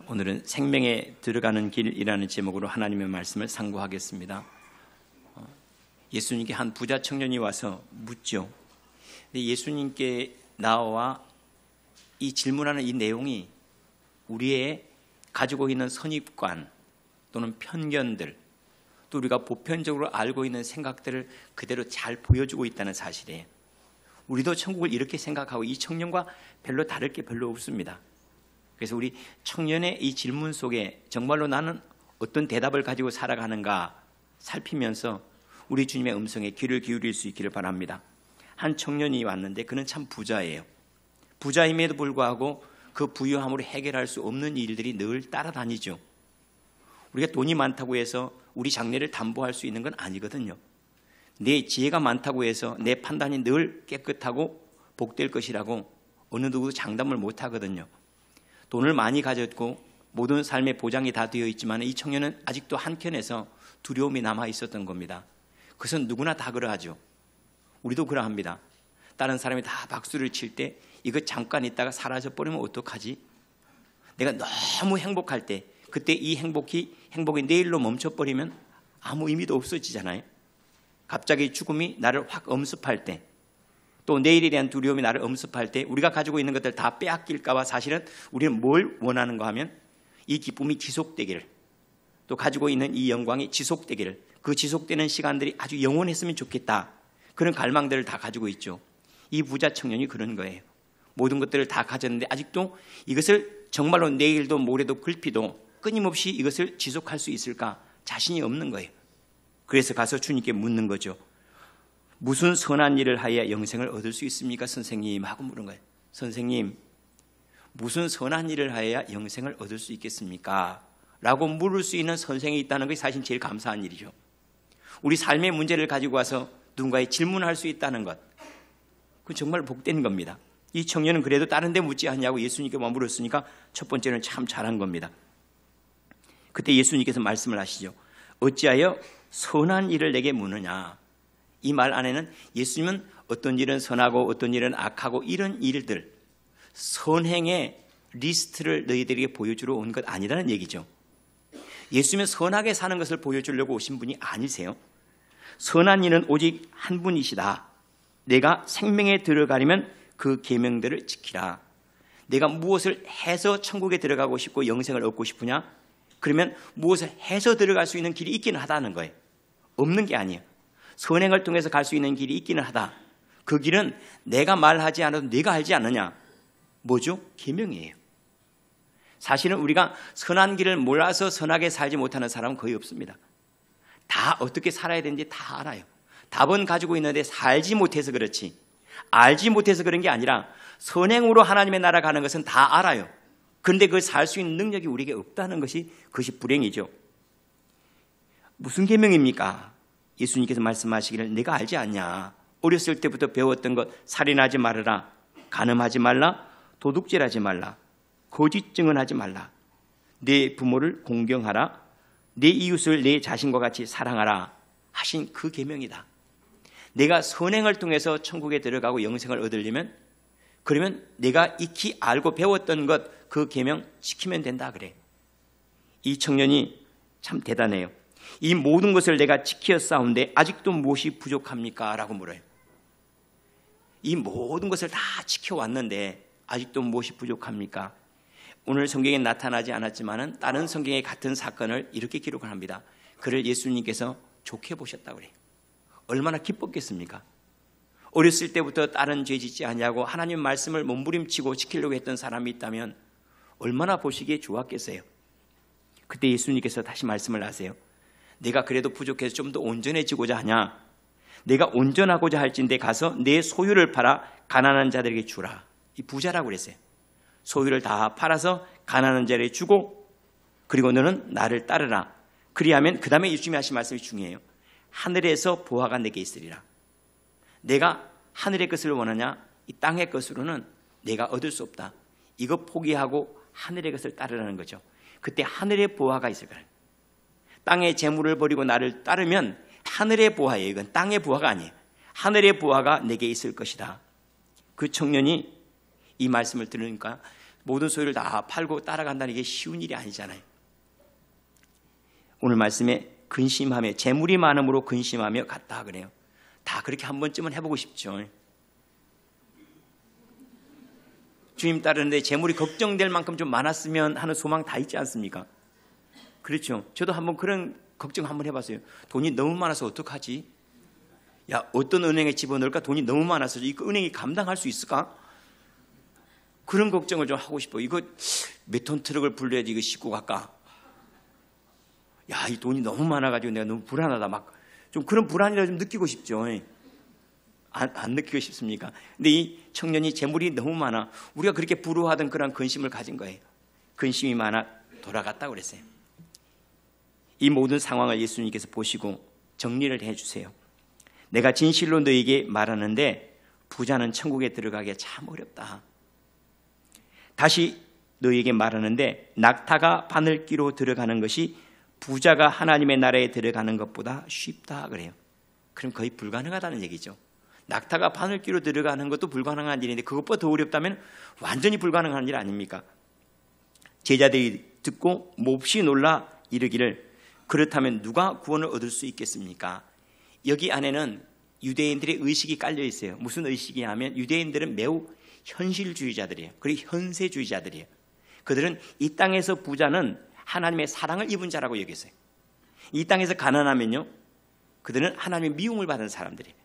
오늘은 생명에 들어가는 길이라는 제목으로 하나님의 말씀을 상고하겠습니다. 예수님께 한 부자 청년이 와서 묻죠. 근데 예수님께 나와 이 질문하는 이 내용이 우리의 가지고 있는 선입관 또는 편견들, 또 우리가 보편적으로 알고 있는 생각들을 그대로 잘 보여주고 있다는 사실이에요. 우리도 천국을 이렇게 생각하고 이 청년과 별로 다를 게 별로 없습니다. 그래서 우리 청년의 이 질문 속에 정말로 나는 어떤 대답을 가지고 살아가는가 살피면서 우리 주님의 음성에 귀를 기울일 수 있기를 바랍니다. 한 청년이 왔는데 그는 참 부자예요. 부자임에도 불구하고 그 부유함으로 해결할 수 없는 일들이 늘 따라다니죠. 우리가 돈이 많다고 해서 우리 장래를 담보할 수 있는 건 아니거든요. 내 지혜가 많다고 해서 내 판단이 늘 깨끗하고 복될 것이라고 어느 누구도 장담을 못 하거든요. 돈을 많이 가졌고 모든 삶의 보장이 다 되어 있지만 이 청년은 아직도 한켠에서 두려움이 남아 있었던 겁니다. 그것은 누구나 다 그러하죠. 우리도 그러합니다. 다른 사람이 다 박수를 칠 때 이거 잠깐 있다가 사라져 버리면 어떡하지? 내가 너무 행복할 때 그때 이 행복이 내일로 멈춰버리면 아무 의미도 없어지잖아요. 갑자기 죽음이 나를 확 엄습할 때, 또 내일에 대한 두려움이 나를 엄습할 때 우리가 가지고 있는 것들 다 빼앗길까 봐 사실은 우리는 뭘 원하는가 하면 이 기쁨이 지속되기를, 또 가지고 있는 이 영광이 지속되기를, 그 지속되는 시간들이 아주 영원했으면 좋겠다, 그런 갈망들을 다 가지고 있죠. 이 부자 청년이 그런 거예요. 모든 것들을 다 가졌는데 아직도 이것을 정말로 내일도 모레도 글피도 끊임없이 이것을 지속할 수 있을까 자신이 없는 거예요. 그래서 가서 주님께 묻는 거죠. 무슨 선한 일을 하여야 영생을 얻을 수 있습니까, 선생님? 하고 물은 거예요. 선생님, 무슨 선한 일을 하여야 영생을 얻을 수 있겠습니까? 라고 물을 수 있는 선생이 있다는 것이 사실 제일 감사한 일이죠. 우리 삶의 문제를 가지고 와서 누군가에 질문할 수 있다는 것, 그건 정말 복된 겁니다. 이 청년은 그래도 다른 데 묻지 않냐고 예수님께만 물었으니까 첫 번째는 참 잘한 겁니다. 그때 예수님께서 말씀을 하시죠. 어찌하여 선한 일을 내게 묻느냐. 이 말 안에는 예수님은 어떤 일은 선하고 어떤 일은 악하고 이런 일들, 선행의 리스트를 너희들에게 보여주러 온 것 아니라는 얘기죠. 예수님은 선하게 사는 것을 보여주려고 오신 분이 아니세요. 선한 일은 오직 한 분이시다. 내가 생명에 들어가려면 그 계명들을 지키라. 내가 무엇을 해서 천국에 들어가고 싶고 영생을 얻고 싶으냐? 그러면 무엇을 해서 들어갈 수 있는 길이 있기는 하다는 거예요. 없는 게 아니에요. 선행을 통해서 갈 수 있는 길이 있기는 하다. 그 길은 내가 말하지 않아도 네가 알지 않느냐? 뭐죠? 계명이에요. 사실은 우리가 선한 길을 몰라서 선하게 살지 못하는 사람은 거의 없습니다. 다 어떻게 살아야 되는지 다 알아요. 답은 가지고 있는데 살지 못해서 그렇지, 알지 못해서 그런 게 아니라 선행으로 하나님의 나라 가는 것은 다 알아요. 그런데 그걸 살 수 있는 능력이 우리에게 없다는 것이, 그것이 불행이죠. 무슨 계명입니까? 예수님께서 말씀하시기를 내가 알지 않냐. 어렸을 때부터 배웠던 것, 살인하지 말아라, 간음하지 말라, 도둑질하지 말라, 거짓 증언하지 말라, 내 부모를 공경하라, 내 이웃을 내 자신과 같이 사랑하라 하신 그 계명이다. 내가 선행을 통해서 천국에 들어가고 영생을 얻으려면, 그러면 내가 익히 알고 배웠던 것, 그 계명 지키면 된다 그래. 이 청년이 참 대단해요. 이 모든 것을 내가 지켰사온데 아직도 무엇이 부족합니까? 라고 물어요. 이 모든 것을 다 지켜왔는데 아직도 무엇이 부족합니까? 오늘 성경에 나타나지 않았지만 다른 성경의 같은 사건을 이렇게 기록을 합니다. 그를 예수님께서 좋게 보셨다고 그래요. 얼마나 기뻤겠습니까? 어렸을 때부터 다른 죄 짓지 않냐고 하나님 말씀을 몸부림치고 지키려고 했던 사람이 있다면 얼마나 보시기에 좋았겠어요. 그때 예수님께서 다시 말씀을 하세요. 내가 그래도 부족해서 좀 더 온전해지고자 하냐? 내가 온전하고자 할진대 가서 내 소유를 팔아 가난한 자들에게 주라. 이 부자라고 그랬어요. 소유를 다 팔아서 가난한 자들에게 주고, 그리고 너는 나를 따르라. 그리하면 그 다음에 예수님이 하신 말씀이 중요해요. 하늘에서 보화가 내게 있으리라. 내가 하늘의 것을 원하냐? 이 땅의 것으로는 내가 얻을 수 없다. 이거 포기하고 하늘의 것을 따르라는 거죠. 그때 하늘의 보화가 있을 거예요. 땅의 재물을 버리고 나를 따르면 하늘의 보화예요. 이건 땅의 보화가 아니에요. 하늘의 보화가 내게 있을 것이다. 그 청년이 이 말씀을 들으니까 모든 소유를 다 팔고 따라간다는 게 쉬운 일이 아니잖아요. 오늘 말씀에 근심하며 재물이 많음으로 근심하며 갔다 그래요. 다 그렇게 한 번쯤은 해보고 싶죠. 주님 따르는데 재물이 걱정될 만큼 좀 많았으면 하는 소망 다 있지 않습니까? 그렇죠. 저도 한번 그런 걱정 한번 해봤어요. 돈이 너무 많아서 어떡하지? 야, 어떤 은행에 집어넣을까? 돈이 너무 많아서 이 은행이 감당할 수 있을까? 그런 걱정을 좀 하고 싶어요. 이거 몇 톤 트럭을 불러야지 이거 싣고 갈까? 야, 이 돈이 너무 많아가지고 내가 너무 불안하다. 막 좀 그런 불안이라 좀 느끼고 싶죠. 안 느끼고 싶습니까? 근데 이 청년이 재물이 너무 많아. 우리가 그렇게 부러워하던 그런 근심을 가진 거예요. 근심이 많아 돌아갔다고 그랬어요. 이 모든 상황을 예수님께서 보시고 정리를 해주세요. 내가 진실로 너에게 말하는데 부자는 천국에 들어가기가 참 어렵다. 다시 너에게 말하는데 낙타가 바늘기로 들어가는 것이 부자가 하나님의 나라에 들어가는 것보다 쉽다 그래요. 그럼 거의 불가능하다는 얘기죠. 낙타가 바늘기로 들어가는 것도 불가능한 일인데 그것보다 더 어렵다면 완전히 불가능한 일 아닙니까? 제자들이 듣고 몹시 놀라 이르기를 그렇다면 누가 구원을 얻을 수 있겠습니까? 여기 안에는 유대인들의 의식이 깔려 있어요. 무슨 의식이냐 하면 유대인들은 매우 현실주의자들이에요. 그리고 현세주의자들이에요. 그들은 이 땅에서 부자는 하나님의 사랑을 입은 자라고 여겼어요. 이 땅에서 가난하면요, 그들은 하나님의 미움을 받은 사람들이에요.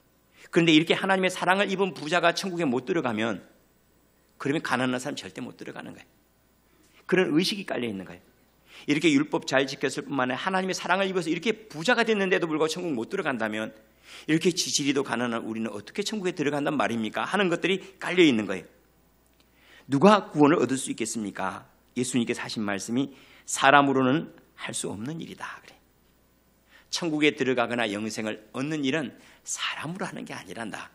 그런데 이렇게 하나님의 사랑을 입은 부자가 천국에 못 들어가면 그러면 가난한 사람 절대 못 들어가는 거예요. 그런 의식이 깔려 있는 거예요. 이렇게 율법 잘 지켰을 뿐만 아니라 하나님의 사랑을 입어서 이렇게 부자가 됐는데도 불구하고 천국 못 들어간다면 이렇게 지지리도 가난한 우리는 어떻게 천국에 들어간단 말입니까? 하는 것들이 깔려 있는 거예요. 누가 구원을 얻을 수 있겠습니까? 예수님께서 하신 말씀이 사람으로는 할 수 없는 일이다 그래. 천국에 들어가거나 영생을 얻는 일은 사람으로 하는 게 아니란다.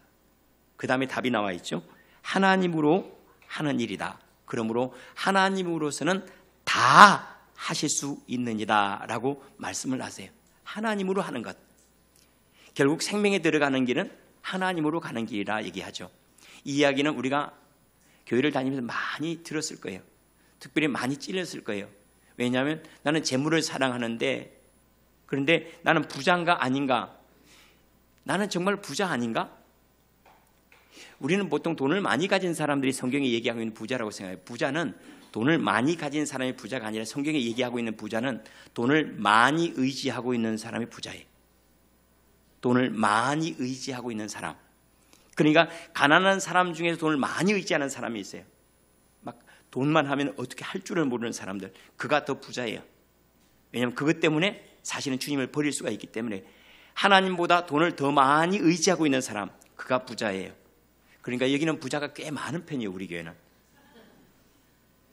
그 다음에 답이 나와 있죠. 하나님으로 하는 일이다. 그러므로 하나님으로서는 다 하실 수 있느니라 라고 말씀을 하세요. 하나님으로 하는 것. 결국 생명에 들어가는 길은 하나님으로 가는 길이라 얘기하죠. 이 이야기는 우리가 교회를 다니면서 많이 들었을 거예요. 특별히 많이 찔렸을 거예요. 왜냐하면 나는 재물을 사랑하는데 그런데 나는 부자인가 아닌가? 나는 정말 부자 아닌가? 우리는 보통 돈을 많이 가진 사람들이 성경에 얘기하고 있는 부자라고 생각해요. 부자는 돈을 많이 가진 사람이 부자가 아니라 성경에 얘기하고 있는 부자는 돈을 많이 의지하고 있는 사람이 부자예요. 돈을 많이 의지하고 있는 사람. 그러니까 가난한 사람 중에서 돈을 많이 의지하는 사람이 있어요. 막 돈만 하면 어떻게 할 줄을 모르는 사람들. 그가 더 부자예요. 왜냐하면 그것 때문에 사실은 주님을 버릴 수가 있기 때문에 하나님보다 돈을 더 많이 의지하고 있는 사람. 그가 부자예요. 그러니까 여기는 부자가 꽤 많은 편이에요. 우리 교회는.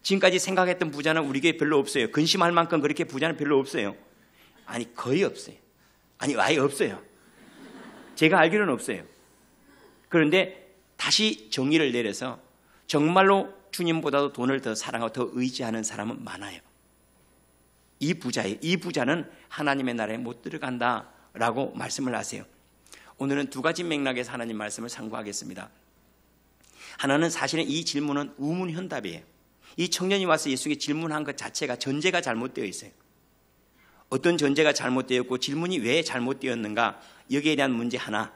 지금까지 생각했던 부자는 우리 교회에 별로 없어요. 근심할 만큼 그렇게 부자는 별로 없어요. 아니 거의 없어요. 아니 아예 없어요. 제가 알기로는 없어요. 그런데 다시 정의를 내려서 정말로 주님보다도 돈을 더 사랑하고 더 의지하는 사람은 많아요. 이 부자는 하나님의 나라에 못 들어간다라고 말씀을 하세요. 오늘은 두 가지 맥락에서 하나님 말씀을 상고하겠습니다. 하나는 사실은 이 질문은 우문현답이에요. 이 청년이 와서 예수에게 질문한 것 자체가 전제가 잘못되어 있어요. 어떤 전제가 잘못되었고 질문이 왜 잘못되었는가, 여기에 대한 문제 하나.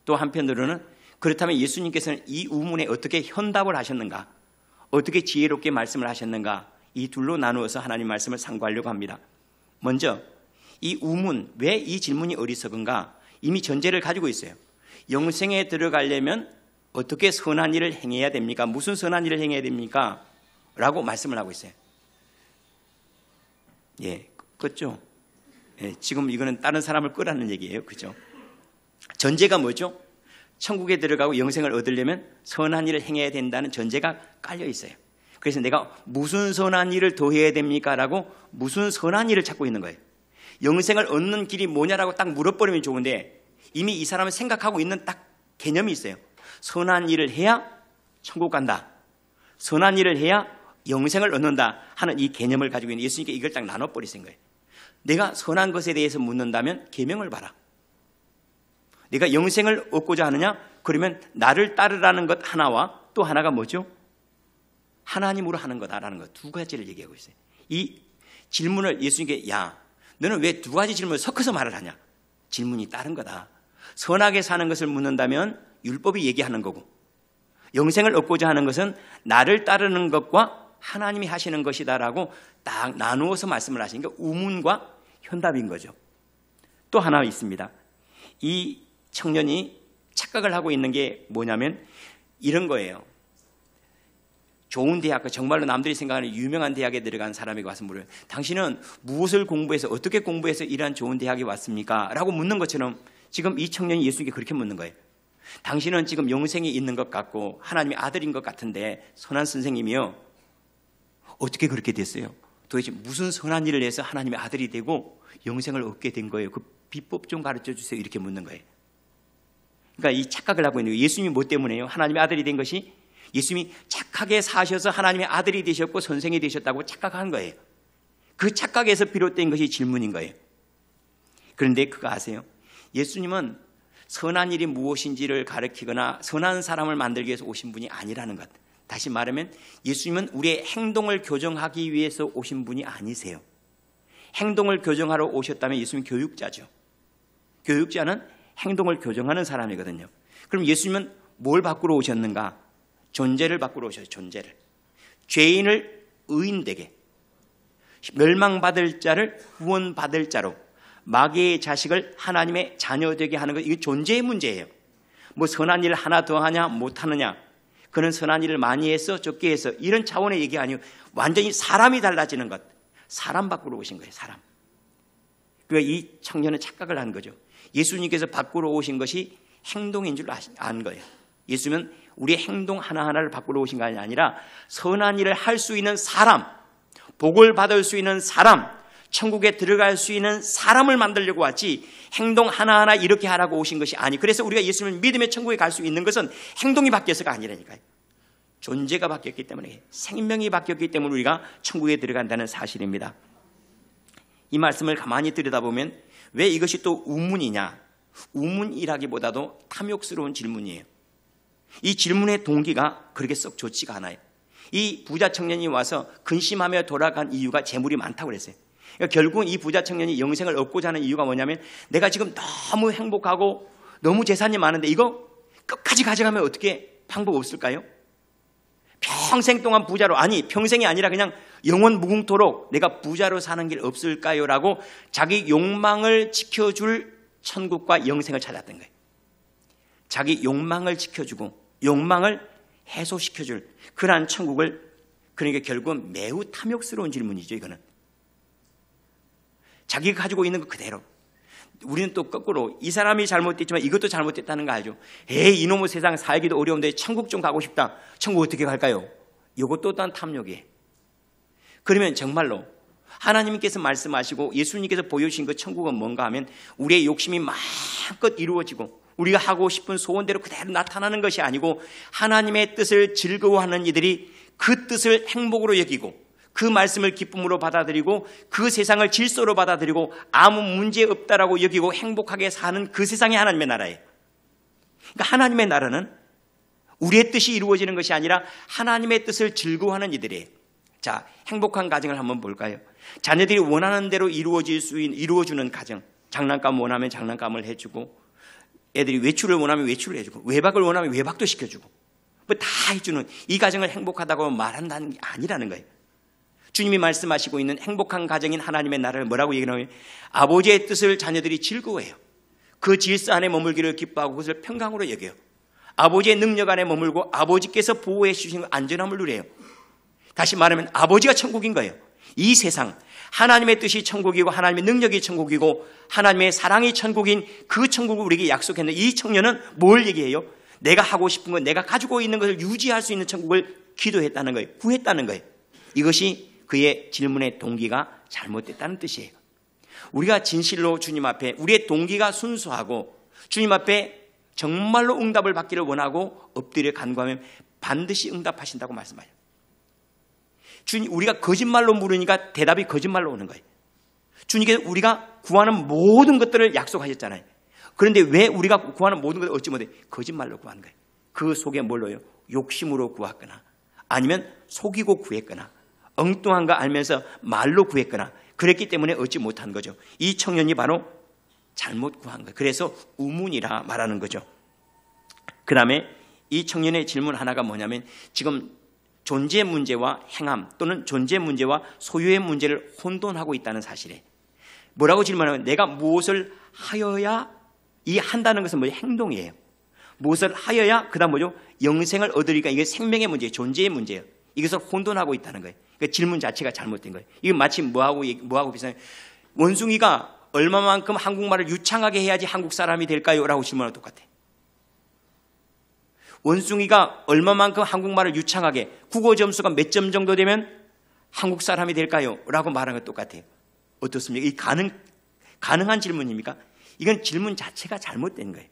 또 한편으로는 그렇다면 예수님께서는 이 우문에 어떻게 현답을 하셨는가, 어떻게 지혜롭게 말씀을 하셨는가, 이 둘로 나누어서 하나님 말씀을 상고하려고 합니다. 먼저 이 우문, 왜 이 질문이 어리석은가, 이미 전제를 가지고 있어요. 영생에 들어가려면 어떻게 선한 일을 행해야 됩니까? 무슨 선한 일을 행해야 됩니까? 라고 말씀을 하고 있어요. 예, 그렇죠? 예, 지금 이거는 다른 사람을 끄라는 얘기예요. 그죠? 전제가 뭐죠? 천국에 들어가고 영생을 얻으려면 선한 일을 행해야 된다는 전제가 깔려 있어요. 그래서 내가 무슨 선한 일을 더 해야 됩니까? 라고 무슨 선한 일을 찾고 있는 거예요. 영생을 얻는 길이 뭐냐라고 딱 물어버리면 좋은데 이미 이 사람은 생각하고 있는 딱 개념이 있어요. 선한 일을 해야 천국 간다. 선한 일을 해야 영생을 얻는다 하는 이 개념을 가지고 있는 예수님께 이걸 딱 나눠버리신 거예요. 내가 선한 것에 대해서 묻는다면 계명을 봐라. 내가 영생을 얻고자 하느냐? 그러면 나를 따르라는 것 하나와 또 하나가 뭐죠? 하나님으로 하는 거다라는 거 두 가지를 얘기하고 있어요. 이 질문을 예수님께 야 너는 왜 두 가지 질문을 섞어서 말을 하냐? 질문이 다른 거다. 선하게 사는 것을 묻는다면 율법이 얘기하는 거고 영생을 얻고자 하는 것은 나를 따르는 것과 하나님이 하시는 것이다라고 딱 나누어서 말씀을 하시니까 우문과 현답인 거죠. 또 하나 있습니다. 이 청년이 착각을 하고 있는 게 뭐냐면 이런 거예요. 좋은 대학, 정말로 남들이 생각하는 유명한 대학에 들어간 사람에게 와서 물어요. 당신은 무엇을 공부해서 어떻게 공부해서 이러한 좋은 대학에 왔습니까? 라고 묻는 것처럼 지금 이 청년이 예수님께 그렇게 묻는 거예요. 당신은 지금 영생이 있는 것 같고 하나님의 아들인 것 같은데 선한 선생님이요. 어떻게 그렇게 됐어요? 도대체 무슨 선한 일을 해서 하나님의 아들이 되고 영생을 얻게 된 거예요? 그 비법 좀 가르쳐 주세요. 이렇게 묻는 거예요. 그러니까 이 착각을 하고 있는 거예요. 예수님이 뭐 때문에요? 하나님의 아들이 된 것이 예수님이 착하게 사셔서 하나님의 아들이 되셨고 선생이 되셨다고 착각한 거예요. 그 착각에서 비롯된 것이 질문인 거예요. 그런데 그거 아세요? 예수님은 선한 일이 무엇인지를 가르치거나 선한 사람을 만들기 위해서 오신 분이 아니라는 것. 다시 말하면 예수님은 우리의 행동을 교정하기 위해서 오신 분이 아니세요. 행동을 교정하러 오셨다면 예수님은 교육자죠. 교육자는 행동을 교정하는 사람이거든요. 그럼 예수님은 뭘 바꾸러 오셨는가? 존재를 바꾸러 오셨어요. 존재를. 죄인을 의인되게, 멸망받을 자를 구원받을 자로, 마귀의 자식을 하나님의 자녀되게 하는 것, 이게 존재의 문제예요. 뭐 선한 일 하나 더 하냐 못하느냐, 그는 선한 일을 많이 해서 적게 해서, 이런 차원의 얘기 아니에요. 완전히 사람이 달라지는 것, 사람 바꾸러 오신 거예요. 사람. 그러니까 이 청년은 착각을 한 거죠. 예수님께서 바꾸러 오신 것이 행동인 줄 안 거예요. 예수님은 우리의 행동 하나하나를 바꾸러 오신 것이 아니라 선한 일을 할 수 있는 사람, 복을 받을 수 있는 사람, 천국에 들어갈 수 있는 사람을 만들려고 왔지 행동 하나하나 이렇게 하라고 오신 것이 아니. 그래서 우리가 예수님을 믿으며 천국에 갈 수 있는 것은 행동이 바뀌어서가 아니라니까요. 존재가 바뀌었기 때문에, 생명이 바뀌었기 때문에 우리가 천국에 들어간다는 사실입니다. 이 말씀을 가만히 들여다보면 왜 이것이 또 우문이냐? 우문이라기보다도 탐욕스러운 질문이에요. 이 질문의 동기가 그렇게 썩 좋지가 않아요. 이 부자 청년이 와서 근심하며 돌아간 이유가 재물이 많다고 그랬어요. 그러니까 결국은 이 부자 청년이 영생을 얻고자 하는 이유가 뭐냐면 내가 지금 너무 행복하고 너무 재산이 많은데 이거 끝까지 가져가면 어떻게 방법 없을까요? 평생 동안 부자로, 아니 평생이 아니라 그냥 영원 무궁토록 내가 부자로 사는 길 없을까요? 라고 자기 욕망을 지켜줄 천국과 영생을 찾았던 거예요. 자기 욕망을 지켜주고 욕망을 해소시켜줄 그러한 천국을, 그러니까 결국은 매우 탐욕스러운 질문이죠. 이거는 자기가 가지고 있는 것 그대로. 우리는 또 거꾸로 이 사람이 잘못됐지만 이것도 잘못됐다는 거 알죠. 에이 이놈의 세상 살기도 어려운데 천국 좀 가고 싶다. 천국 어떻게 갈까요? 이것도 또한 탐욕이에요. 그러면 정말로 하나님께서 말씀하시고 예수님께서 보여주신 그 천국은 뭔가 하면 우리의 욕심이 마음껏 이루어지고 우리가 하고 싶은 소원대로 그대로 나타나는 것이 아니고 하나님의 뜻을 즐거워하는 이들이 그 뜻을 행복으로 여기고 그 말씀을 기쁨으로 받아들이고 그 세상을 질서로 받아들이고 아무 문제 없다라고 여기고 행복하게 사는 그 세상이 하나님의 나라예요. 그러니까 하나님의 나라는 우리의 뜻이 이루어지는 것이 아니라 하나님의 뜻을 즐거워하는 이들이에요. 자, 행복한 가정을 한번 볼까요? 자녀들이 원하는 대로 이루어주는 가정. 장난감 원하면 장난감을 해주고, 애들이 외출을 원하면 외출을 해주고, 외박을 원하면 외박도 시켜주고, 뭐 다 해주는 이 가정을 행복하다고 말한다는 게 아니라는 거예요. 주님이 말씀하시고 있는 행복한 가정인 하나님의 나라를 뭐라고 얘기하냐면 아버지의 뜻을 자녀들이 즐거워해요. 그 질서 안에 머물기를 기뻐하고 그것을 평강으로 여겨요. 아버지의 능력 안에 머물고 아버지께서 보호해 주신 안전함을 누려요. 다시 말하면 아버지가 천국인 거예요. 이 세상, 하나님의 뜻이 천국이고 하나님의 능력이 천국이고 하나님의 사랑이 천국인 그 천국을 우리에게 약속했는데 이 청년은 뭘 얘기해요? 내가 하고 싶은 것, 내가 가지고 있는 것을 유지할 수 있는 천국을 기도했다는 거예요. 구했다는 거예요. 이것이 그의 질문의 동기가 잘못됐다는 뜻이에요. 우리가 진실로 주님 앞에 우리의 동기가 순수하고 주님 앞에 정말로 응답을 받기를 원하고 엎드려 간구하면 반드시 응답하신다고 말씀하셔요. 주님, 우리가 거짓말로 물으니까 대답이 거짓말로 오는 거예요. 주님께서 우리가 구하는 모든 것들을 약속하셨잖아요. 그런데 왜 우리가 구하는 모든 것을 얻지 못해? 거짓말로 구하는 거예요. 그 속에 뭘로요? 욕심으로 구하거나 아니면 속이고 구했거나 엉뚱한 거 알면서 말로 구했거나 그랬기 때문에 얻지 못한 거죠. 이 청년이 바로 잘못 구한 거예요. 그래서 우문이라 말하는 거죠. 그 다음에 이 청년의 질문 하나가 뭐냐면 지금 존재 문제와 행함 또는 존재 문제와 소유의 문제를 혼돈하고 있다는 사실에 뭐라고 질문하면 내가 무엇을 하여야 이 한다는 것은 뭐죠? 행동이에요. 무엇을 하여야 그다음 뭐죠? 영생을 얻으리까 이게 생명의 문제예요. 존재의 문제예요. 이것을 혼돈하고 있다는 거예요. 그러니까 질문 자체가 잘못된 거예요. 이건 마치 뭐하고 비슷해요? 원숭이가 얼마만큼 한국말을 유창하게 해야지 한국 사람이 될까요? 라고 질문하고 똑같아요. 원숭이가 얼마만큼 한국말을 유창하게 국어 점수가 몇 점 정도 되면 한국 사람이 될까요? 라고 말하는 것 똑같아요. 어떻습니까? 이 가능한 질문입니까? 이건 질문 자체가 잘못된 거예요.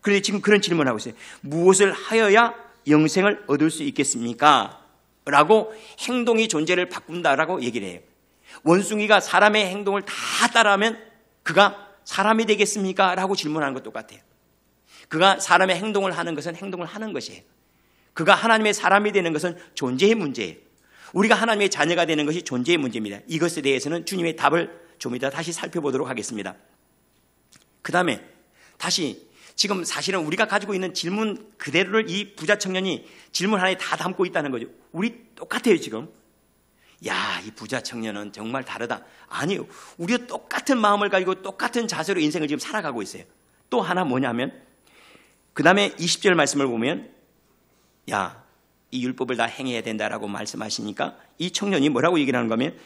그런데 지금 그런 질문을 하고 있어요. 무엇을 하여야 영생을 얻을 수 있겠습니까? 라고 행동이 존재를 바꾼다라고 얘기를 해요. 원숭이가 사람의 행동을 다 따라하면 그가 사람이 되겠습니까? 라고 질문하는 것 똑같아요. 그가 사람의 행동을 하는 것은 행동을 하는 것이에요. 그가 하나님의 사람이 되는 것은 존재의 문제예요. 우리가 하나님의 자녀가 되는 것이 존재의 문제입니다. 이것에 대해서는 주님의 답을 좀 이따 다시 살펴보도록 하겠습니다. 그 다음에 다시 지금 사실은 우리가 가지고 있는 질문 그대로를 이 부자 청년이 질문 하나에 다 담고 있다는 거죠. 우리 똑같아요 지금. 야, 이 부자 청년은 정말 다르다. 아니요. 우리가 똑같은 마음을 가지고 똑같은 자세로 인생을 지금 살아가고 있어요. 또 하나 뭐냐면 그 다음에 20절 말씀을 보면 야, 이 율법을 다 행해야 된다라고 말씀하시니까 이 청년이 뭐라고 얘기를 하는 거면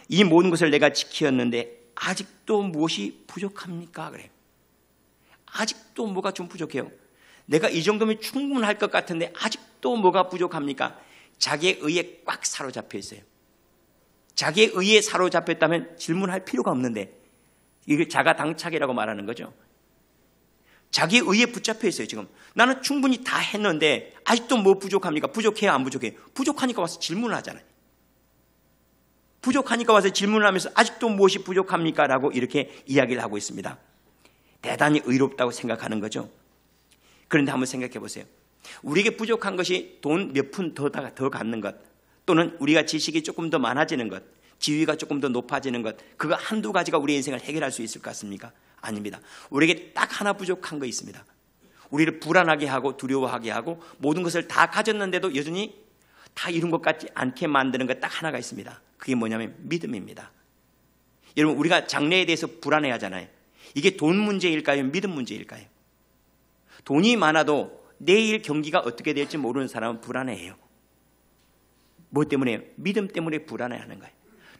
이 모든 것을 내가 지켰는데 아직도 무엇이 부족합니까? 그래요. 아직도 뭐가 좀 부족해요. 내가 이 정도면 충분할 것 같은데 아직도 뭐가 부족합니까? 자기의 의에 꽉 사로잡혀 있어요. 자기의 의에 사로잡혔다면 질문할 필요가 없는데 이게 자가당착이라고 말하는 거죠. 자기의 의에 붙잡혀 있어요. 지금 나는 충분히 다 했는데 아직도 뭐 부족합니까? 부족해요? 안 부족해요? 부족하니까 와서 질문을 하잖아요. 부족하니까 와서 질문을 하면서 아직도 무엇이 부족합니까? 라고 이렇게 이야기를 하고 있습니다. 대단히 의롭다고 생각하는 거죠. 그런데 한번 생각해 보세요. 우리에게 부족한 것이 돈 몇 푼 더 갖는 것 또는 우리가 지식이 조금 더 많아지는 것, 지위가 조금 더 높아지는 것, 그거 한두 가지가 우리 인생을 해결할 수 있을 것 같습니까? 아닙니다. 우리에게 딱 하나 부족한 거 있습니다. 우리를 불안하게 하고 두려워하게 하고 모든 것을 다 가졌는데도 여전히 다 이룬 것 같지 않게 만드는 것 딱 하나가 있습니다. 그게 뭐냐면 믿음입니다. 여러분 우리가 장래에 대해서 불안해하잖아요. 이게 돈 문제일까요? 믿음 문제일까요? 돈이 많아도 내일 경기가 어떻게 될지 모르는 사람은 불안해해요. 뭐 때문에요? 믿음 때문에 불안해하는 거예요.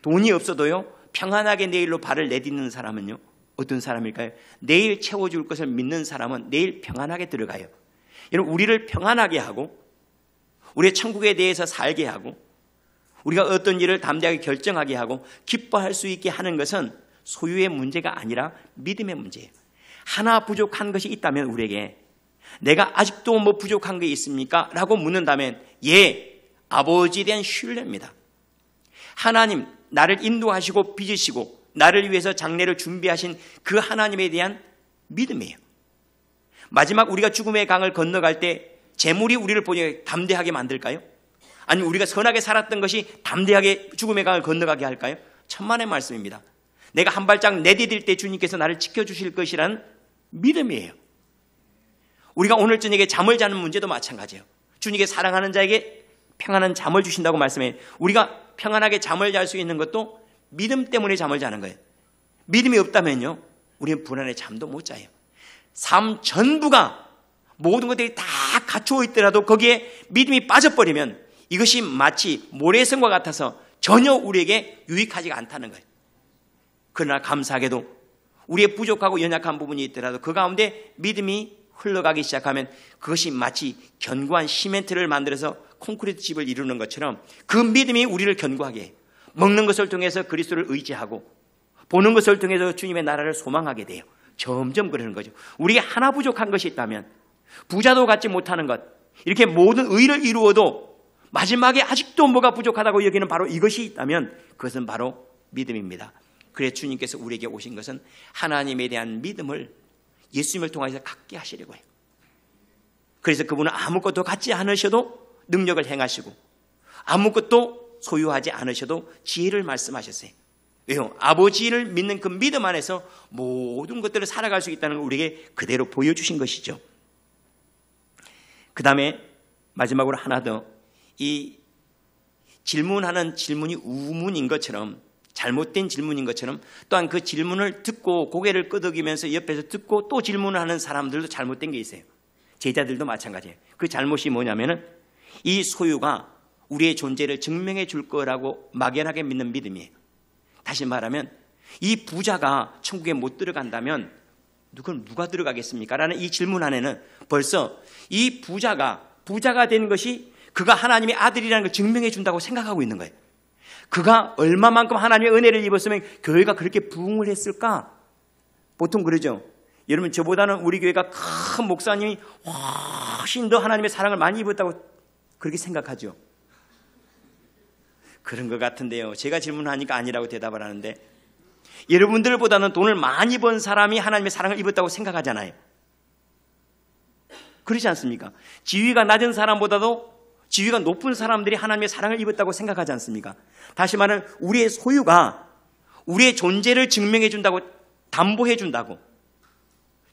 돈이 없어도요 평안하게 내일로 발을 내딛는 사람은요 어떤 사람일까요? 내일 채워줄 것을 믿는 사람은 내일 평안하게 들어가요. 여러분 우리를 평안하게 하고 우리의 천국에 대해서 살게 하고 우리가 어떤 일을 담대하게 결정하게 하고 기뻐할 수 있게 하는 것은 소유의 문제가 아니라 믿음의 문제예요. 하나 부족한 것이 있다면 우리에게 내가 아직도 뭐 부족한 게 있습니까? 라고 묻는다면 예, 아버지에 대한 신뢰입니다. 하나님 나를 인도하시고 빚으시고 나를 위해서 장래를 준비하신 그 하나님에 대한 믿음이에요. 마지막 우리가 죽음의 강을 건너갈 때 재물이 우리를 보니 담대하게 만들까요? 아니면 우리가 선하게 살았던 것이 담대하게 죽음의 강을 건너가게 할까요? 천만의 말씀입니다. 내가 한 발짝 내디딜 때 주님께서 나를 지켜주실 것이라는 믿음이에요. 우리가 오늘 저녁에 잠을 자는 문제도 마찬가지예요. 주님께 사랑하는 자에게 평안한 잠을 주신다고 말씀해요. 우리가 평안하게 잠을 잘 수 있는 것도 믿음 때문에 잠을 자는 거예요. 믿음이 없다면요 우리는 불안해 잠도 못 자요. 삶 전부가 모든 것들이 다 갖추어 있더라도 거기에 믿음이 빠져버리면 이것이 마치 모래성과 같아서 전혀 우리에게 유익하지가 않다는 거예요. 그러나 감사하게도 우리의 부족하고 연약한 부분이 있더라도 그 가운데 믿음이 흘러가기 시작하면 그것이 마치 견고한 시멘트를 만들어서 콘크리트 집을 이루는 것처럼 그 믿음이 우리를 견고하게 해요. 먹는 것을 통해서 그리스도를 의지하고 보는 것을 통해서 주님의 나라를 소망하게 돼요. 점점 그러는 거죠. 우리에게 하나 부족한 것이 있다면 부자도 갖지 못하는 것 이렇게 모든 의를 이루어도 마지막에 아직도 뭐가 부족하다고 여기는 바로 이것이 있다면 그것은 바로 믿음입니다. 그래서 주님께서 우리에게 오신 것은 하나님에 대한 믿음을 예수님을 통해서 갖게 하시려고 해요. 그래서 그분은 아무것도 갖지 않으셔도 능력을 행하시고 아무것도 소유하지 않으셔도 지혜를 말씀하셨어요. 왜요? 아버지를 믿는 그 믿음 안에서 모든 것들을 살아갈 수 있다는 걸 우리에게 그대로 보여주신 것이죠. 그 다음에 마지막으로 하나 더, 이 질문하는 질문이 우문인 것처럼, 잘못된 질문인 것처럼, 또한 그 질문을 듣고 고개를 끄덕이면서 옆에서 듣고 또 질문을 하는 사람들도 잘못된 게 있어요. 제자들도 마찬가지예요. 그 잘못이 뭐냐면은 이 소유가 우리의 존재를 증명해 줄 거라고 막연하게 믿는 믿음이에요. 다시 말하면 이 부자가 천국에 못 들어간다면 그건 누가 들어가겠습니까? 라는 이 질문 안에는 벌써 이 부자가 된 것이 그가 하나님의 아들이라는 걸 증명해 준다고 생각하고 있는 거예요. 그가 얼마만큼 하나님의 은혜를 입었으면 교회가 그렇게 부흥을 했을까? 보통 그러죠. 여러분, 저보다는 우리 교회가 큰 목사님이 훨씬 더 하나님의 사랑을 많이 입었다고 그렇게 생각하죠. 그런 것 같은데요. 제가 질문하니까 아니라고 대답을 하는데, 여러분들보다는 돈을 많이 번 사람이 하나님의 사랑을 입었다고 생각하잖아요. 그렇지 않습니까? 지위가 낮은 사람보다도 지위가 높은 사람들이 하나님의 사랑을 입었다고 생각하지 않습니까? 다시 말하면 우리의 소유가 우리의 존재를 증명해 준다고, 담보해 준다고,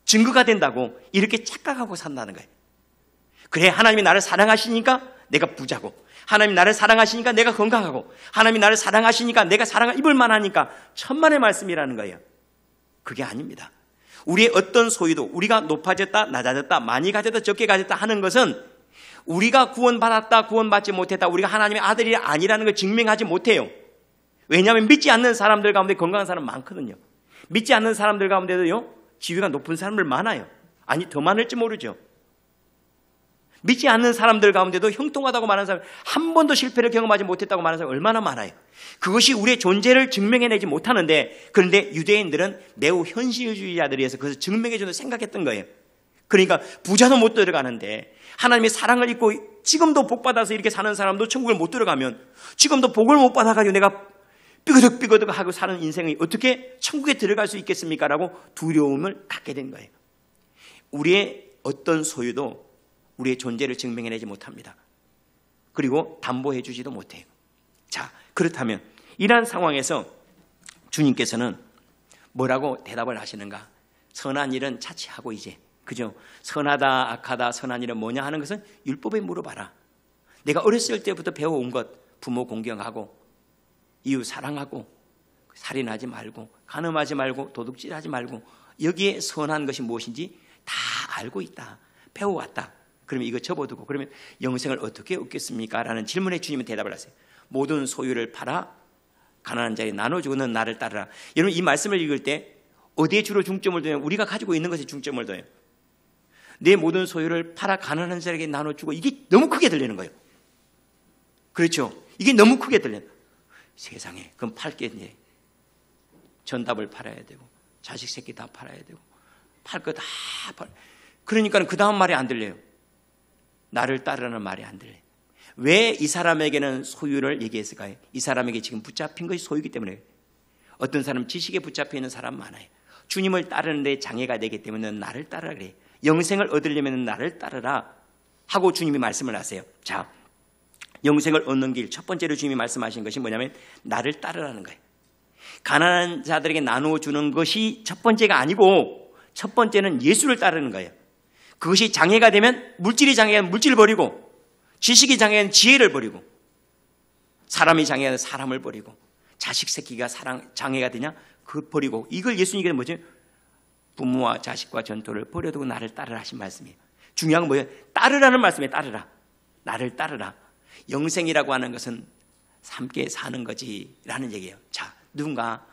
증거가 된다고 이렇게 착각하고 산다는 거예요. 그래, 하나님이 나를 사랑하시니까 내가 부자고, 하나님이 나를 사랑하시니까 내가 건강하고, 하나님이 나를 사랑하시니까 내가 사랑을 입을 만하니까, 천만의 말씀이라는 거예요. 그게 아닙니다. 우리의 어떤 소유도 우리가 높아졌다 낮아졌다 많이 가졌다 적게 가졌다 하는 것은 우리가 구원받았다 구원받지 못했다, 우리가 하나님의 아들이 아니라는 걸 증명하지 못해요. 왜냐하면 믿지 않는 사람들 가운데 건강한 사람 많거든요. 믿지 않는 사람들 가운데도요, 지위가 높은 사람들 많아요. 아니, 더 많을지 모르죠. 믿지 않는 사람들 가운데도 형통하다고 말하는 사람, 한 번도 실패를 경험하지 못했다고 말하는 사람 얼마나 많아요. 그것이 우리의 존재를 증명해내지 못하는데, 그런데 유대인들은 매우 현실주의자들이어서 그것을 증명해주는 생각했던 거예요. 그러니까 부자도 못 들어가는데 하나님의 사랑을 입고 지금도 복 받아서 이렇게 사는 사람도 천국을 못 들어가면, 지금도 복을 못 받아가지고 내가 삐그덕삐그덕 하고 사는 인생이 어떻게 천국에 들어갈 수 있겠습니까? 라고 두려움을 갖게 된 거예요. 우리의 어떤 소유도 우리의 존재를 증명해내지 못합니다. 그리고 담보해 주지도 못해요. 자, 그렇다면 이러한 상황에서 주님께서는 뭐라고 대답을 하시는가? 선한 일은 차치하고 이제, 그죠? 선하다 악하다 선한 일은 뭐냐 하는 것은 율법에 물어봐라. 내가 어렸을 때부터 배워온 것, 부모 공경하고 이웃 사랑하고 살인하지 말고 간음하지 말고 도둑질하지 말고, 여기에 선한 것이 무엇인지 다 알고 있다, 배워왔다. 그러면 이거 접어두고 그러면 영생을 어떻게 얻겠습니까? 라는 질문에 주님은 대답을 하세요. 모든 소유를 팔아 가난한 자에게 나눠주고 는 나를 따르라. 여러분, 이 말씀을 읽을 때 어디에 주로 중점을 둬요? 우리가 가지고 있는 것에 중점을 둬요. 내 모든 소유를 팔아 가난한 자에게 나눠주고, 이게 너무 크게 들리는 거예요. 그렇죠? 이게 너무 크게 들려요. 세상에, 그럼 팔게 이제 전답을 팔아야 되고 자식 새끼 다 팔아야 되고 팔 거 다 팔. 그러니까 그 다음 말이 안 들려요. 나를 따르라는 말이 안 들려요. 왜 이 사람에게는 소유를 얘기했을까요? 이 사람에게 지금 붙잡힌 것이 소유이기 때문에. 어떤 사람 지식에 붙잡혀 있는 사람 많아요. 주님을 따르는 데 장애가 되기 때문에 나를 따르라 그래요. 영생을 얻으려면 나를 따르라 하고 주님이 말씀을 하세요. 자, 영생을 얻는 길, 첫 번째로 주님이 말씀하신 것이 뭐냐면 나를 따르라는 거예요. 가난한 자들에게 나눠주는 것이 첫 번째가 아니고, 첫 번째는 예수를 따르는 거예요. 그것이 장애가 되면, 물질이 장애가 되면 물질을 버리고, 지식이 장애가 되면 지혜를 버리고, 사람이 장애가 되면 사람을 버리고, 자식 새끼가 장애가 되냐? 그걸 버리고. 이걸 예수님께서 뭐죠? 부모와 자식과 전토를 버려두고 나를 따르라 하신 말씀이에요. 중요한 건 뭐예요? 따르라는 말씀이에요. 따르라. 나를 따르라. 영생이라고 하는 것은 함께 사는 거지 라는 얘기예요. 자, 누군가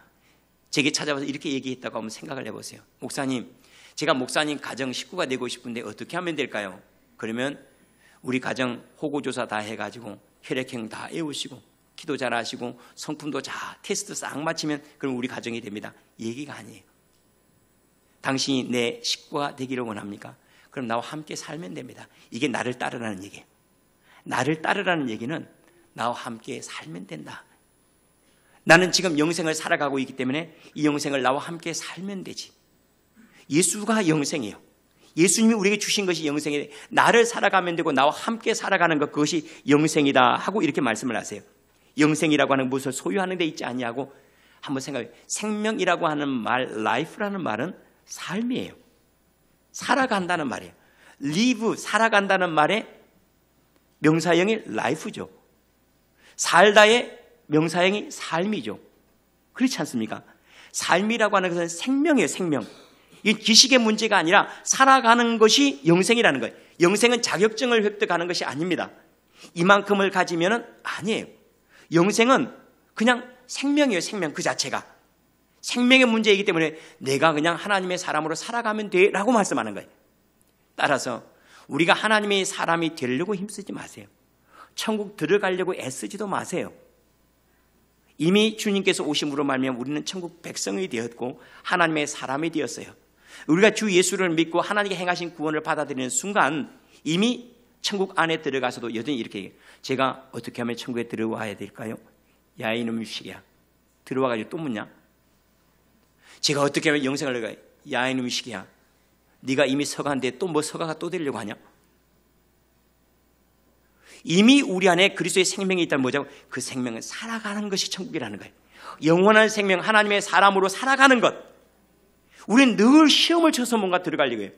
제게 찾아와서 이렇게 얘기했다고 한번 생각을 해보세요. 목사님, 제가 목사님 가정 식구가 되고 싶은데 어떻게 하면 될까요? 그러면 우리 가정 호구조사 다 해가지고 혈액형 다 애우시고 기도 잘하시고 성품도 테스트 싹 마치면 그럼 우리 가정이 됩니다. 얘기가 아니에요. 당신이 내 식구가 되기를 원합니까? 그럼 나와 함께 살면 됩니다. 이게 나를 따르라는 얘기예요. 나를 따르라는 얘기는 나와 함께 살면 된다. 나는 지금 영생을 살아가고 있기 때문에 이 영생을 나와 함께 살면 되지. 예수가 영생이에요. 예수님이 우리에게 주신 것이 영생이다. 나를 살아가면 되고 나와 함께 살아가는 것, 그것이 영생이다 하고 이렇게 말씀을 하세요. 영생이라고 하는 무엇을 소유하는 데 있지 않냐고 한번 생각해요. 생명이라고 하는 말, life라는 말은 삶이에요. 살아간다는 말이에요. live, 살아간다는 말의 명사형이 life죠. 살다의 명사형이 삶이죠. 그렇지 않습니까? 삶이라고 하는 것은 생명이에요. 생명. 이게 지식의 문제가 아니라 살아가는 것이 영생이라는 거예요. 영생은 자격증을 획득하는 것이 아닙니다. 이만큼을 가지면은 아니에요. 영생은 그냥 생명이에요. 생명 그 자체가. 생명의 문제이기 때문에 내가 그냥 하나님의 사람으로 살아가면 돼 라고 말씀하는 거예요. 따라서 우리가 하나님의 사람이 되려고 힘쓰지 마세요. 천국 들어가려고 애쓰지도 마세요. 이미 주님께서 오심으로 말미암아 우리는 천국 백성이 되었고 하나님의 사람이 되었어요. 우리가 주 예수를 믿고 하나님께 행하신 구원을 받아들이는 순간 이미 천국 안에 들어가서도 여전히 이렇게 얘기해요. 제가 어떻게 하면 천국에 들어와야 될까요? 야 이놈의 시기야. 들어와가지고 또 묻냐? 제가 어떻게 하면 영생을 얻을까요? 야 이놈의 시기야. 네가 이미 서가는데 또 뭐 서가가 또 되려고 하냐? 이미 우리 안에 그리스도의 생명이 있다면 뭐냐고? 그 생명은 살아가는 것이 천국이라는 거예요. 영원한 생명, 하나님의 사람으로 살아가는 것. 우리는 늘 시험을 쳐서 뭔가 들어가려고 해요.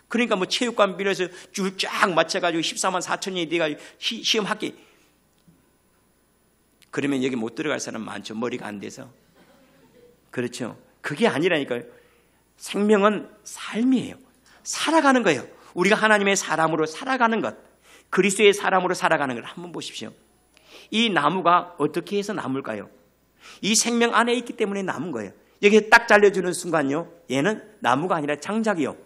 그러니까 뭐 체육관 빌려서 줄 쫙 맞춰가지고 14만 4천이 돼가지고 시험 학기. 그러면 여기 못 들어갈 사람 많죠. 머리가 안 돼서. 그렇죠. 그게 아니라니까요. 생명은 삶이에요. 살아가는 거예요. 우리가 하나님의 사람으로 살아가는 것. 그리스도의 사람으로 살아가는 걸 한번 보십시오. 이 나무가 어떻게 해서 남을까요? 이 생명 안에 있기 때문에 남은 거예요. 여기에 딱 잘려주는 순간요. 얘는 나무가 아니라 장작이요.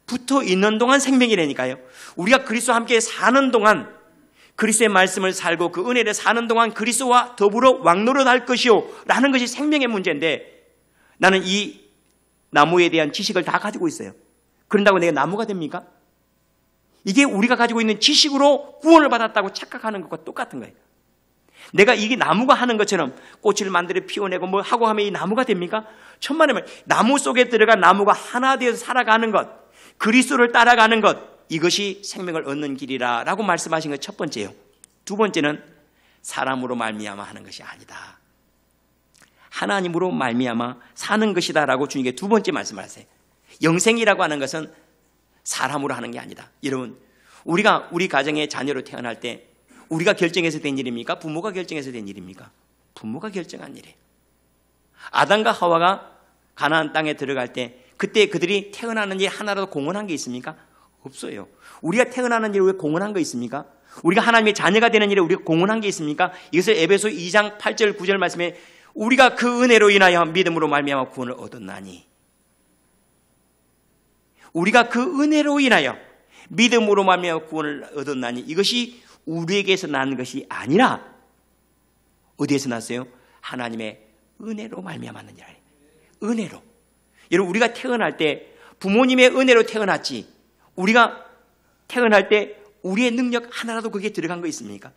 붙어 있는 동안 생명이라니까요. 우리가 그리스도와 함께 사는 동안 그리스도의 말씀을 살고 그 은혜를 사는 동안 그리스도와 더불어 왕노릇할 것이요 라는 것이 생명의 문제인데 나는 이 나무에 대한 지식을 다 가지고 있어요. 그런다고 내가 나무가 됩니까? 이게 우리가 가지고 있는 지식으로 구원을 받았다고 착각하는 것과 똑같은 거예요. 내가 이게 나무가 하는 것처럼 꽃을 만들어 피워내고 뭐 하고 하면 이 나무가 됩니까? 천만의 말, 나무 속에 들어간 나무가 하나 되어서 살아가는 것, 그리스도를 따라가는 것, 이것이 생명을 얻는 길이라 라고 말씀하신 것 첫 번째요. 두 번째는 사람으로 말미암아 하는 것이 아니다. 하나님으로 말미암아 사는 것이다 라고 주님께 두 번째 말씀을 하세요. 영생이라고 하는 것은 사람으로 하는 게 아니다. 여러분, 우리가 우리 가정의 자녀로 태어날 때 우리가 결정해서 된 일입니까? 부모가 결정해서 된 일입니까? 부모가 결정한 일이에요. 아담과 하와가 가나안 땅에 들어갈 때 그때 그들이 태어나는 일 하나라도 공헌한 게 있습니까? 없어요. 우리가 태어나는 일에 왜 공헌한 거 있습니까? 우리가 하나님의 자녀가 되는 일에 우리가 공헌한 게 있습니까? 이것을 에베소 2장 8절 9절 말씀에 우리가 그 은혜로 인하여 믿음으로 말미암아 구원을 얻었나니, 우리가 그 은혜로 인하여 믿음으로 말미암아 구원을 얻었나니, 이것이 우리에게서 난 것이 아니라 어디에서 났어요? 하나님의 은혜로 말미암았느니라. 은혜로. 여러분, 우리가 태어날 때 부모님의 은혜로 태어났지, 우리가 태어날 때 우리의 능력 하나라도 거기에 들어간 거 있습니까?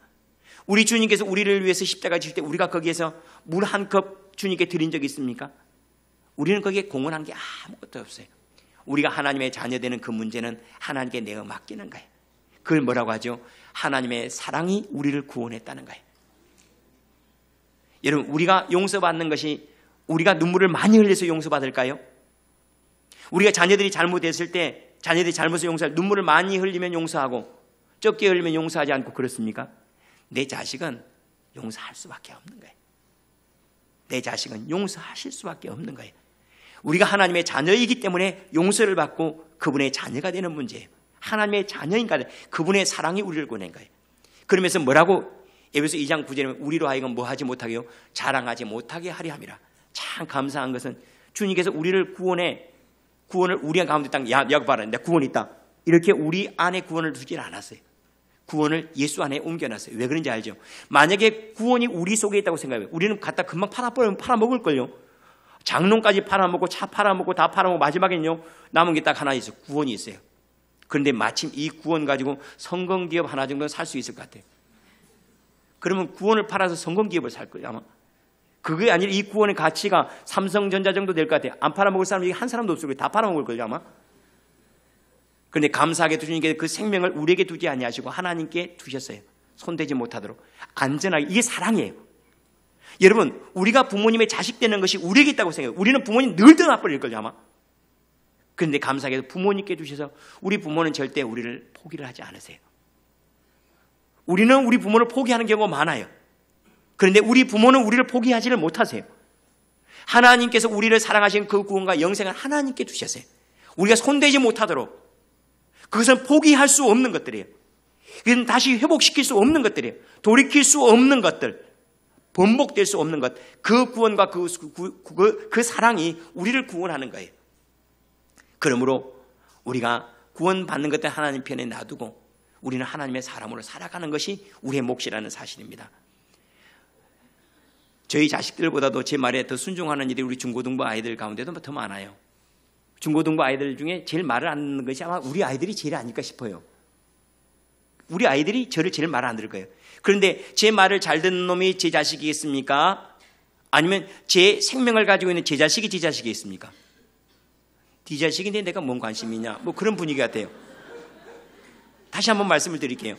우리 주님께서 우리를 위해서 십자가 질 때 우리가 거기에서 물 한 컵 주님께 드린 적이 있습니까? 우리는 거기에 공헌한 게 아무것도 없어요. 우리가 하나님의 자녀 되는 그 문제는 하나님께 내어 맡기는 거예요. 그걸 뭐라고 하죠? 하나님의 사랑이 우리를 구원했다는 거예요. 여러분, 우리가 용서받는 것이 우리가 눈물을 많이 흘려서 용서받을까요? 우리가 자녀들이 잘못했을 때 자녀들이 잘못을 용서할 눈물을 많이 흘리면 용서하고 적게 흘리면 용서하지 않고 그렇습니까? 내 자식은 용서할 수밖에 없는 거예요. 내 자식은 용서하실 수밖에 없는 거예요. 우리가 하나님의 자녀이기 때문에 용서를 받고 그분의 자녀가 되는 문제예요. 하나님의 자녀인가 그분의 사랑이 우리를 구원한 거예요. 그러면서 뭐라고 에베소 2장 9절에 우리로 하여금 뭐 하지 못하게요? 자랑하지 못하게 하려 함이라. 참 감사한 것은 주님께서 우리를 구원을 우리 가운데 딱 여기 봐라, 내 구원이 있다, 이렇게 우리 안에 구원을 두질 않았어요. 구원을 예수 안에 옮겨놨어요. 왜 그런지 알죠? 만약에 구원이 우리 속에 있다고 생각해요. 우리는 갖다 금방 팔아먹을걸요. 장롱까지 팔아먹고 차 팔아먹고 다 팔아먹고 마지막에는요 남은 게 딱 하나 있어요. 구원이 있어요. 그런데 마침 이 구원 가지고 성공기업 하나 정도는 살 수 있을 것 같아요. 그러면 구원을 팔아서 성공기업을 살 거예요 아마. 그게 아니라 이 구원의 가치가 삼성전자 정도 될 것 같아요. 안 팔아먹을 사람이 한 사람도 없을 거예요. 다 팔아먹을 거예요 아마. 그런데 감사하게도 주님께서 그 생명을 우리에게 두지 아니하시고 하나님께 두셨어요. 손대지 못하도록 안전하게. 이게 사랑이에요. 여러분, 우리가 부모님의 자식 되는 것이 우리에게 있다고 생각해요. 우리는 부모님 늘 떠나버릴걸요 아마. 그런데 감사하게도 부모님께 주셔서 우리 부모는 절대 우리를 포기를 하지 않으세요. 우리는 우리 부모를 포기하는 경우가 많아요. 그런데 우리 부모는 우리를 포기하지를 못하세요. 하나님께서 우리를 사랑하신 그 구원과 영생을 하나님께 주셨어요. 우리가 손대지 못하도록. 그것은 포기할 수 없는 것들이에요. 그것은 다시 회복시킬 수 없는 것들이에요. 돌이킬 수 없는 것들, 번복될 수 없는 것. 그 구원과 그 사랑이 우리를 구원하는 거예요. 그러므로 우리가 구원받는 것들 하나님 편에 놔두고 우리는 하나님의 사람으로 살아가는 것이 우리의 몫이라는 사실입니다. 저희 자식들보다도 제 말에 더 순종하는 일이 우리 중고등부 아이들 가운데도 더 많아요. 중고등부 아이들 중에 제일 말을 안 듣는 것이 아마 우리 아이들이 제일 아닐까 싶어요. 우리 아이들이 저를 제일 말 안 들을 거예요. 그런데 제 말을 잘 듣는 놈이 제 자식이겠습니까? 아니면 제 생명을 가지고 있는 제 자식이 제 자식이겠습니까? 네 자식인데 내가 뭔 관심이 있냐? 뭐 그런 분위기 같아요. 다시 한번 말씀을 드릴게요.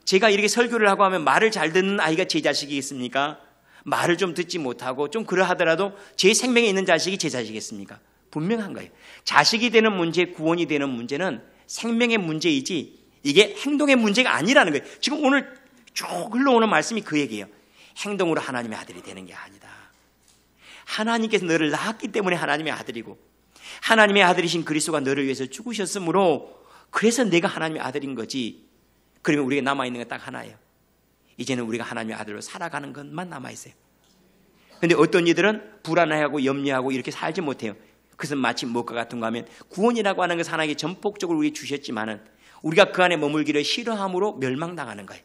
제가 이렇게 설교를 하고 하면 말을 잘 듣는 아이가 제 자식이겠습니까? 말을 좀 듣지 못하고 좀 그러하더라도 제 생명에 있는 자식이 제 자식이겠습니까? 분명한 거예요. 자식이 되는 문제, 구원이 되는 문제는 생명의 문제이지 이게 행동의 문제가 아니라는 거예요. 지금 오늘 쭉 흘러오는 말씀이 그 얘기예요. 행동으로 하나님의 아들이 되는 게 아니다. 하나님께서 너를 낳았기 때문에 하나님의 아들이고 하나님의 아들이신 그리스도가 너를 위해서 죽으셨으므로 그래서 내가 하나님의 아들인 거지. 그러면 우리가 남아있는 건 딱 하나예요. 이제는 우리가 하나님의 아들로 살아가는 것만 남아있어요. 그런데 어떤 이들은 불안해하고 염려하고 이렇게 살지 못해요. 그것은 마치 무엇과 같은가 하면 구원이라고 하는 것은 하나님께 전폭적으로 우리에게 주셨지만은 우리가 그 안에 머물기를 싫어함으로 멸망당하는 거예요.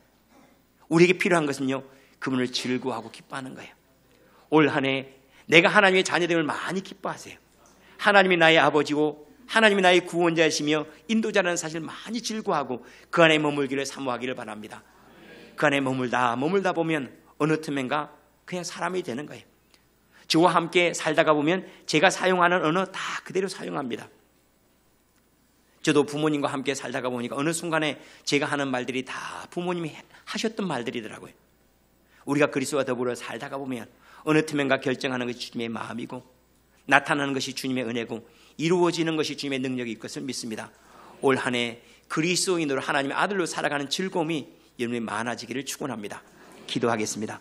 우리에게 필요한 것은요, 그분을 즐거워하고 기뻐하는 거예요. 올 한 해 내가 하나님의 자녀됨을 많이 기뻐하세요. 하나님이 나의 아버지고 하나님이 나의 구원자이시며 인도자라는 사실을 많이 즐거워하고 그 안에 머물기를 사모하기를 바랍니다. 그 안에 머물다 보면 어느 틈엔가 그냥 사람이 되는 거예요. 저와 함께 살다가 보면 제가 사용하는 언어 다 그대로 사용합니다. 저도 부모님과 함께 살다가 보니까 어느 순간에 제가 하는 말들이 다 부모님이 하셨던 말들이더라고요. 우리가 그리스도와 더불어 살다가 보면 어느 틈엔가 결정하는 것이 주님의 마음이고 나타나는 것이 주님의 은혜고 이루어지는 것이 주님의 능력일 것을 믿습니다. 올 한 해 그리스도인으로 하나님의 아들로 살아가는 즐거움이 여러분이 많아지기를 축원합니다. 기도하겠습니다.